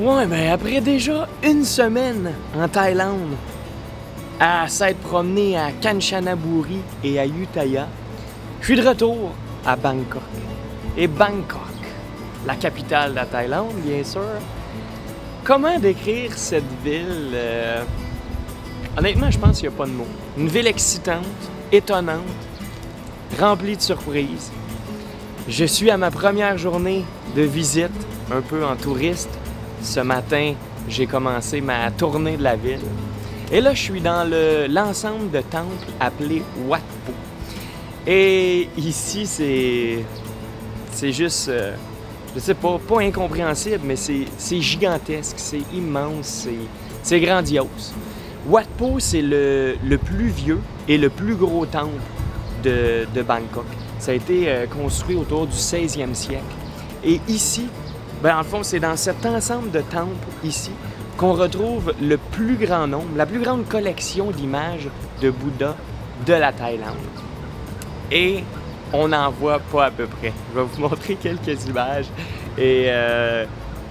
Ouais, ben après déjà une semaine en Thaïlande, à s'être promené à Kanchanaburi et à Ayutthaya, je suis de retour à Bangkok. Et Bangkok, la capitale de la Thaïlande, bien sûr. Comment décrire cette ville? Honnêtement, je pense qu'il n'y a pas de mots. Une ville excitante, étonnante, remplie de surprises. Je suis à ma première journée de visite, un peu en touriste. Ce matin, j'ai commencé ma tournée de la ville. Et là, je suis dans l'ensemble de temples appelé Wat Po. Et ici, c'est juste, je sais pas incompréhensible, mais c'est gigantesque, c'est immense, c'est grandiose. Wat Po, c'est le plus vieux et le plus gros temple de Bangkok. Ça a été construit autour du 16e siècle. Et ici, ben, en fond, c'est dans cet ensemble de temples ici qu'on retrouve le plus grand nombre, la plus grande collection d'images de Bouddha de la Thaïlande. Et on n'en voit pas à peu près. Je vais vous montrer quelques images et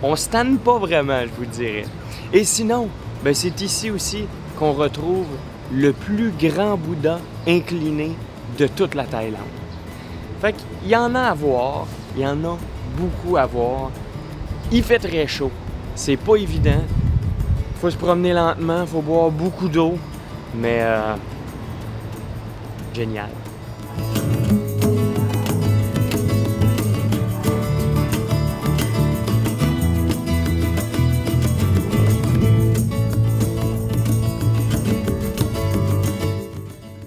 on se tanne pas vraiment, je vous dirais. Et sinon, ben, c'est ici aussi qu'on retrouve le plus grand Bouddha incliné de toute la Thaïlande. Fait qu'il y en a à voir, il y en a beaucoup à voir. Il fait très chaud, c'est pas évident. Faut se promener lentement, faut boire beaucoup d'eau, mais génial.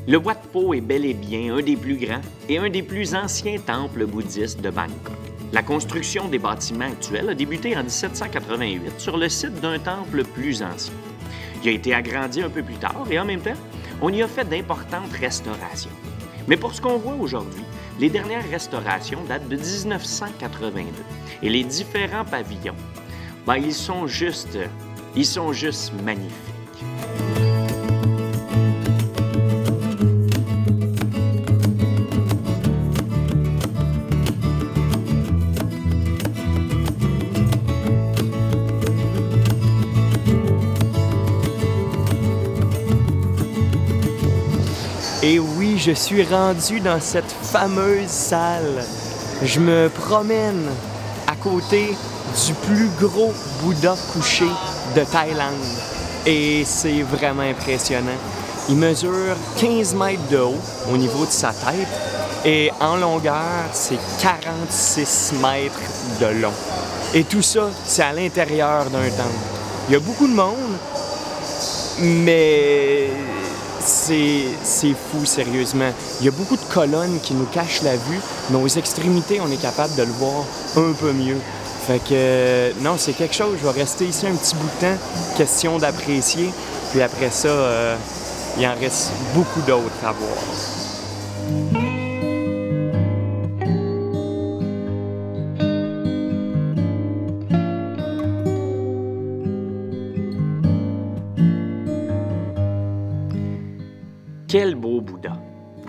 Le Wat Po est bel et bien un des plus grands et un des plus anciens temples bouddhistes de Bangkok. La construction des bâtiments actuels a débuté en 1788 sur le site d'un temple plus ancien. Il a été agrandi un peu plus tard et en même temps, on y a fait d'importantes restaurations. Mais pour ce qu'on voit aujourd'hui, les dernières restaurations datent de 1982 et les différents pavillons, ben, ils sont juste magnifiques. Et oui, je suis rendu dans cette fameuse salle. Je me promène à côté du plus gros Bouddha couché de Thaïlande. Et c'est vraiment impressionnant. Il mesure 15 mètres de haut au niveau de sa tête et en longueur, c'est 46 mètres de long. Et tout ça, c'est à l'intérieur d'un temple. Il y a beaucoup de monde, mais c'est fou, sérieusement. Il y a beaucoup de colonnes qui nous cachent la vue, mais aux extrémités, on est capable de le voir un peu mieux. Fait que, non, c'est quelque chose. Je vais rester ici un petit bout de temps, question d'apprécier. Puis après ça, il en reste beaucoup d'autres à voir. Quel beau Bouddha!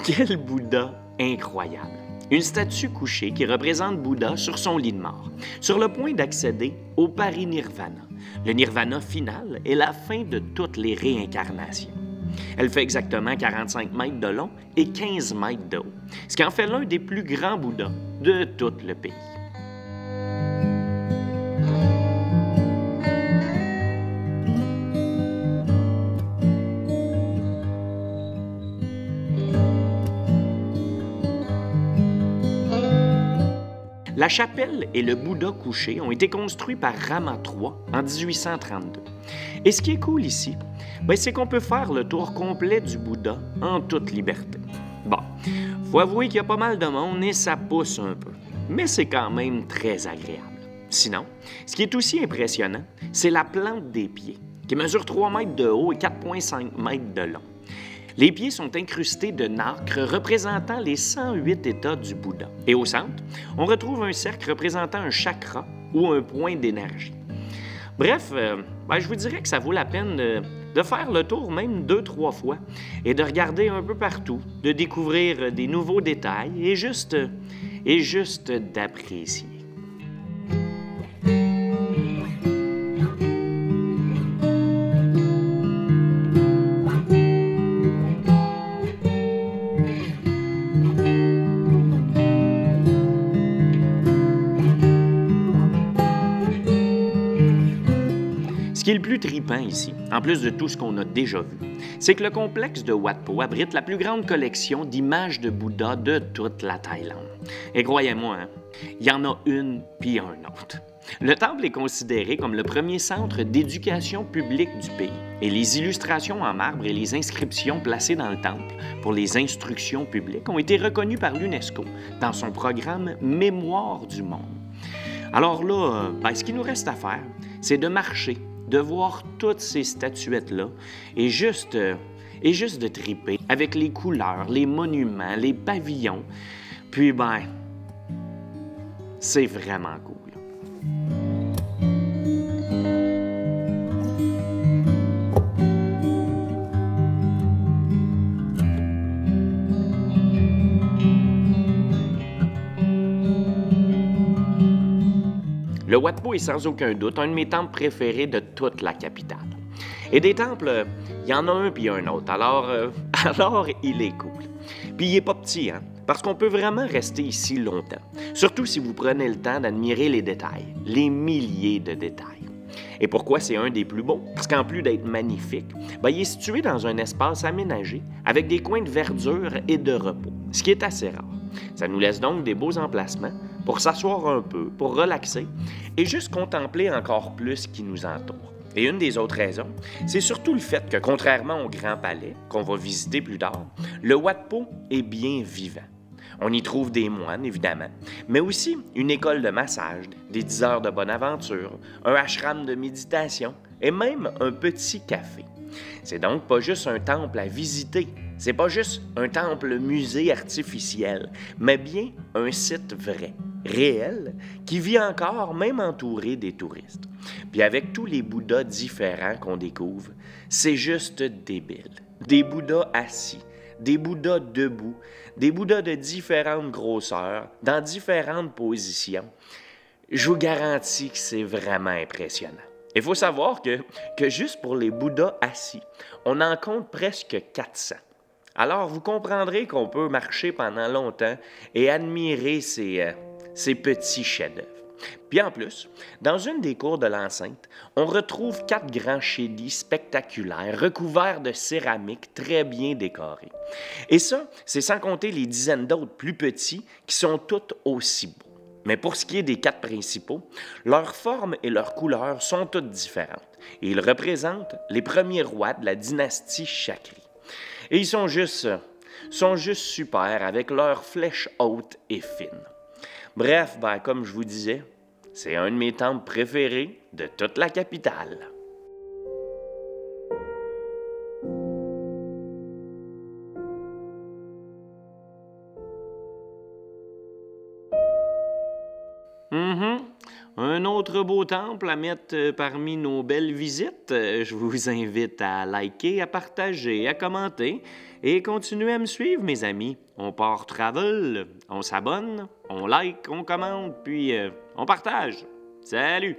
Quel Bouddha incroyable! Une statue couchée qui représente Bouddha sur son lit de mort, sur le point d'accéder au parinirvana. Le nirvana final est la fin de toutes les réincarnations. Elle fait exactement 45 mètres de long et 15 mètres de haut, ce qui en fait l'un des plus grands Bouddhas de tout le pays. La chapelle et le Bouddha couché ont été construits par Rama III en 1832. Et ce qui est cool ici, c'est qu'on peut faire le tour complet du Bouddha en toute liberté. Bon, faut avouer qu'il y a pas mal de monde et ça pousse un peu, mais c'est quand même très agréable. Sinon, ce qui est aussi impressionnant, c'est la plante des pieds, qui mesure 3 mètres de haut et 4,5 mètres de long. Les pieds sont incrustés de nacre représentant les 108 états du Bouddha. Et au centre, on retrouve un cercle représentant un chakra ou un point d'énergie. Bref, je vous dirais que ça vaut la peine de faire le tour même 2-3 fois et de regarder un peu partout, de découvrir des nouveaux détails et juste d'apprécier. qui est le plus tripant ici, en plus de tout ce qu'on a déjà vu, c'est que le complexe de Wat Po abrite la plus grande collection d'images de Bouddha de toute la Thaïlande. Et croyez-moi, hein, il y en a une puis un autre. Le temple est considéré comme le premier centre d'éducation publique du pays et les illustrations en marbre et les inscriptions placées dans le temple pour les instructions publiques ont été reconnues par l'UNESCO dans son programme Mémoire du monde. Alors là, ce qu'il nous reste à faire, c'est de marcher, de voir toutes ces statuettes-là et juste de triper avec les couleurs, les monuments, les pavillons. Puis c'est vraiment cool. Le Wat Po est sans aucun doute un de mes temples préférés de toute la capitale. Et des temples, il y en a un puis un autre, alors il est cool. Puis il est pas petit, hein, parce qu'on peut vraiment rester ici longtemps, surtout si vous prenez le temps d'admirer les détails, les milliers de détails. Et pourquoi c'est un des plus beaux? Parce qu'en plus d'être magnifique, il est situé dans un espace aménagé avec des coins de verdure et de repos, ce qui est assez rare. Ça nous laisse donc des beaux emplacements pour s'asseoir un peu, pour relaxer et juste contempler encore plus ce qui nous entoure. Et une des autres raisons, c'est surtout le fait que, contrairement au Grand Palais, qu'on va visiter plus tard, le Wat Po est bien vivant. On y trouve des moines, évidemment, mais aussi une école de massage, des 10 heures de bonne aventure, un ashram de méditation et même un petit café. C'est donc pas juste un temple à visiter, c'est pas juste un temple-musée artificiel, mais bien un site vrai, réel, qui vit encore même entouré des touristes. Puis avec tous les Bouddhas différents qu'on découvre, c'est juste débile. Des Bouddhas assis, des Bouddhas debout, des Bouddhas de différentes grosseurs, dans différentes positions. Je vous garantis que c'est vraiment impressionnant. Il faut savoir que juste pour les Bouddhas assis, on en compte presque 400. Alors, vous comprendrez qu'on peut marcher pendant longtemps et admirer ces petits chefs-d'œuvre. Puis en plus, dans une des cours de l'enceinte, on retrouve 4 grands chélis spectaculaires recouverts de céramique très bien décorés. Et ça, c'est sans compter les dizaines d'autres plus petits qui sont tous aussi beaux. Mais pour ce qui est des 4 principaux, leurs formes et leurs couleurs sont toutes différentes. Et ils représentent les premiers rois de la dynastie Chakri. Et ils sont juste super avec leurs flèches hautes et fines. Bref, comme je vous disais, c'est un de mes temples préférés de toute la capitale. Un autre beau temple à mettre parmi nos belles visites. Je vous invite à liker, à partager, à commenter et continuer à me suivre, mes amis. On part travel, on s'abonne, on like, on commente, puis on partage. Salut!